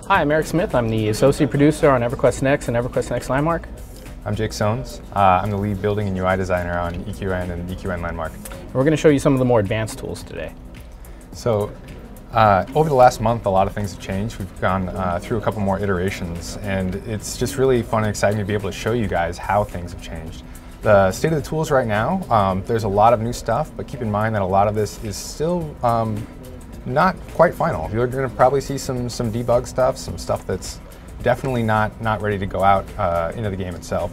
Hi, I'm Eric Smith. I'm the associate producer on EverQuest Next and EverQuest Next Landmark. I'm Jake Sones. I'm the lead building and UI designer on EQN and EQN Landmark. We're going to show you some of the more advanced tools today. So, over the last month, a lot of things have changed. We've gone through a couple more iterations, and it's just really fun and exciting to be able to show you guys how things have changed. The state of the tools right now, there's a lot of new stuff, but keep in mind that a lot of this is still not quite final. You're going to probably see some debug stuff, some stuff that's definitely not ready to go out into the game itself.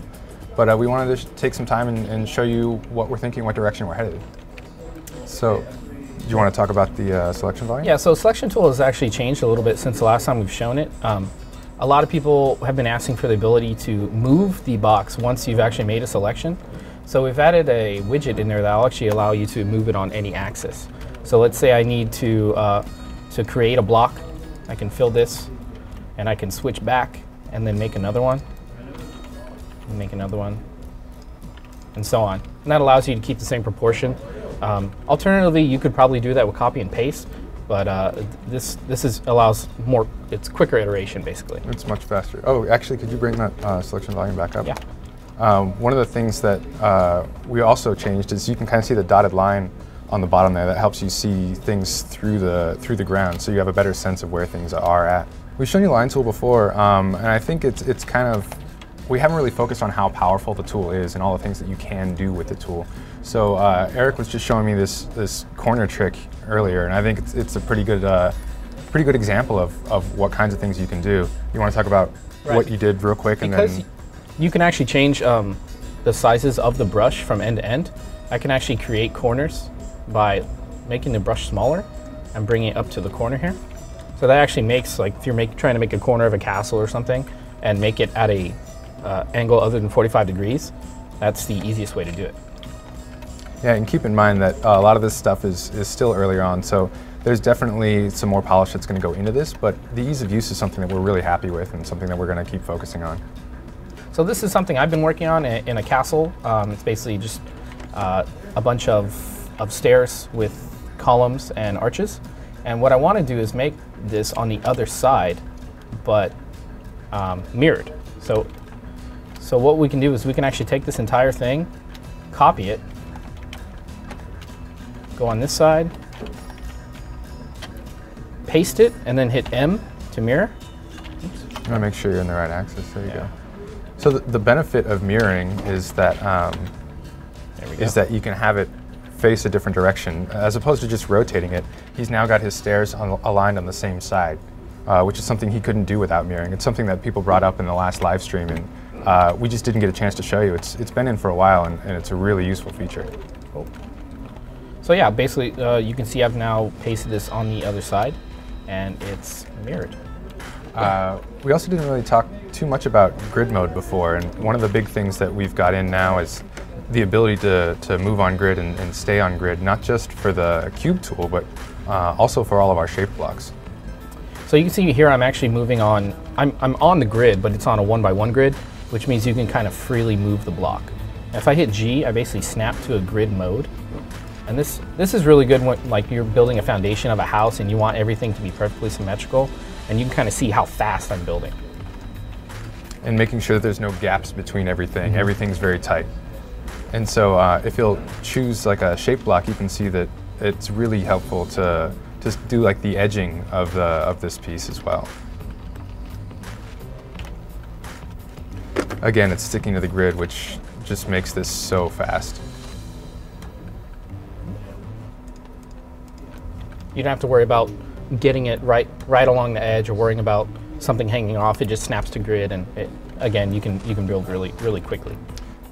But we wanted to take some time and show you what we're thinking, what direction we're headed. So, do you want to talk about the selection volume? Yeah, so selection tool has actually changed a little bit since the last time we've shown it. A lot of people have been asking for the ability to move the box once you've actually made a selection. So we've added a widget in there that will actually allow you to move it on any axis. So let's say I need to create a block. I can fill this, and I can switch back and then make another one, and make another one, and so on. And that allows you to keep the same proportion. Alternatively, you could probably do that with copy and paste, but this allows more. It's quicker iteration, basically. It's much faster. Oh, actually, could you bring that selection volume back up? Yeah. One of the things that we also changed is you can kind of see the dotted line on the bottom there that helps you see things through the ground, so you have a better sense of where things are at. We've shown you line tool before, and I think it's kind of, we haven't really focused on how powerful the tool is and all the things that you can do with the tool. So Eric was just showing me this corner trick earlier, and I think it's a pretty good example of what kinds of things you can do. You want to talk about what you did real quick, because and then you can actually change the sizes of the brush from end to end. I can actually create corners by making the brush smaller and bringing it up to the corner here. So that actually makes, like, if you're trying to make a corner of a castle or something and make it at a angle other than 45 degrees, that's the easiest way to do it. Yeah, and keep in mind that a lot of this stuff is still earlier on, so there's definitely some more polish that's going to go into this, but the ease of use is something that we're really happy with and something that we're going to keep focusing on. So this is something I've been working on in a castle. It's basically just a bunch of stairs with columns and arches. And what I want to do is make this on the other side, but mirrored. So what we can do is we can actually take this entire thing, copy it, go on this side, paste it, and then hit M to mirror. Oops. You want to make sure you're in the right axis. There you go. So the benefit of mirroring is that you can have it face a different direction as opposed to just rotating it. He's now got his stairs aligned on the same side, which is something he couldn't do without mirroring. It's something that people brought up in the last live stream, and we just didn't get a chance to show you. It's been in for a while, and it's a really useful feature. Cool. So yeah, basically you can see I've now pasted this on the other side, and it's mirrored. We also didn't really talk too much about grid mode before, and one of the big things that we've got in now is the ability to move on grid and stay on grid, not just for the cube tool, but also for all of our shape blocks. So you can see here I'm actually moving on, I'm on the grid, but it's on a 1x1 grid, which means you can kind of freely move the block. And if I hit G, I basically snap to a grid mode. And this is really good when, like, you're building a foundation of a house and you want everything to be perfectly symmetrical, and you can kind of see how fast I'm building. And making sure that there's no gaps between everything. Everything's very tight. And so if you'll choose like a shape block, you can see that it's really helpful to just do like the edging of this piece as well. Again, it's sticking to the grid, which just makes this so fast. You don't have to worry about getting it right along the edge or worrying about something hanging off. It just snaps to grid, and again, you can build really quickly.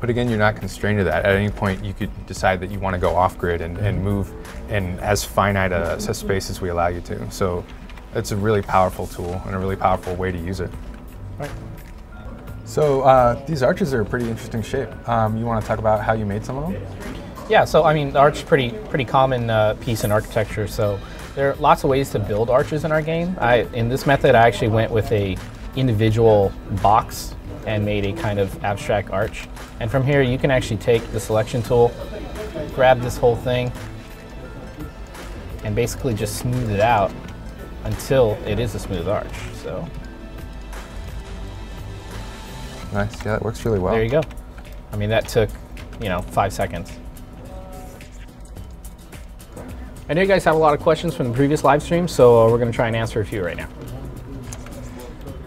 But again, you're not constrained to that. At any point, you could decide that you want to go off grid and move in as finite a space as we allow you to. So it's a really powerful tool and a really powerful way to use it. Right. So these arches are a pretty interesting shape. You want to talk about how you made some of them? Yeah, so I mean, the arch is pretty common piece in architecture. So there are lots of ways to build arches in our game. In this method, I actually went with a individual box and made a kind of abstract arch. And from here, you can actually take the selection tool, grab this whole thing, and basically just smooth it out until it is a smooth arch. So Nice. Yeah, that works really well. There you go. I mean, that took, 5 seconds. I know you guys have a lot of questions from the previous live stream, so we're going to try and answer a few right now.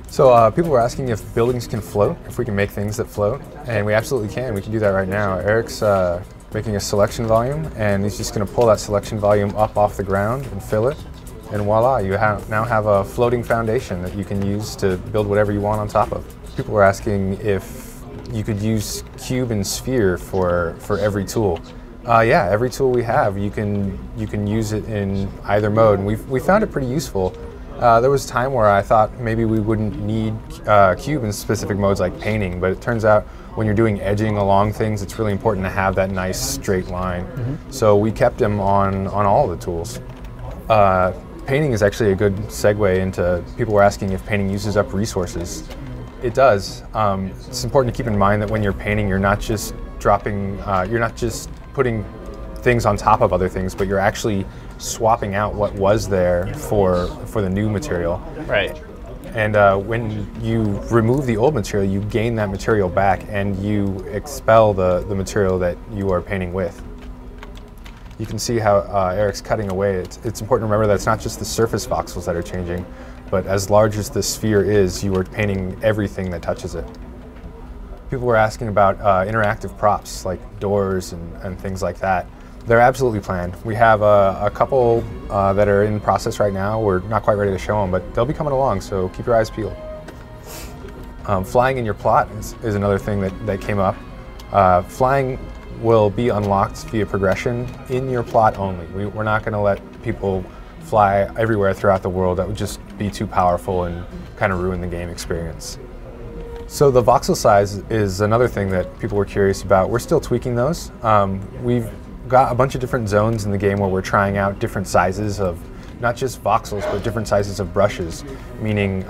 So people were asking if buildings can float, if we can make things that float, and we absolutely can. We can do that right now. Eric's making a selection volume, and he's just going to pull that selection volume up off the ground and fill it, and voila, you now have a floating foundation that you can use to build whatever you want on top of. People were asking if you could use cube and sphere for every tool. Yeah, every tool we have, you can use it in either mode, and we found it pretty useful. There was a time where I thought maybe we wouldn't need cube in specific modes like painting, but it turns out when you're doing edging along things, it's really important to have that nice straight line. So we kept them on all the tools. Painting is actually a good segue into, people were asking if painting uses up resources. It does. It's important to keep in mind that when you're painting, you're not just putting things on top of other things, but you're actually swapping out what was there for the new material. Right. And when you remove the old material, you gain that material back and you expel the material that you are painting with. You can see how Eric's cutting away. It's important to remember that it's not just the surface voxels that are changing, but as large as the sphere is, you are painting everything that touches it. People were asking about interactive props like doors and things like that. They're absolutely planned. We have a couple that are in process right now. We're not quite ready to show them, but they'll be coming along, so keep your eyes peeled. Flying in your plot is another thing that came up. Flying will be unlocked via progression in your plot only. We're not going to let people fly everywhere throughout the world. That would just be too powerful and kind of ruin the game experience. So the voxel size is another thing that people were curious about. We're still tweaking those. We've got a bunch of different zones in the game where we're trying out different sizes of not just voxels, but different sizes of brushes. Meaning,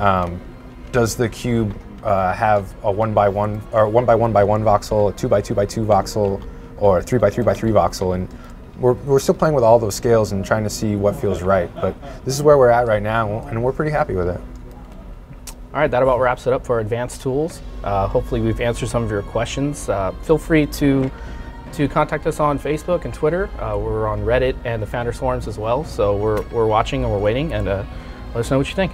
does the cube have a 1x1 or 1x1x1 voxel, a 2x2x2 voxel, or 3x3x3 voxel? And we're still playing with all those scales and trying to see what feels right. But this is where we're at right now, and we're pretty happy with it. All right, that about wraps it up for advanced tools. Hopefully we've answered some of your questions. Feel free to contact us on Facebook and Twitter. We're on Reddit and the Founders Forums as well. So we're watching and we're waiting, and let us know what you think.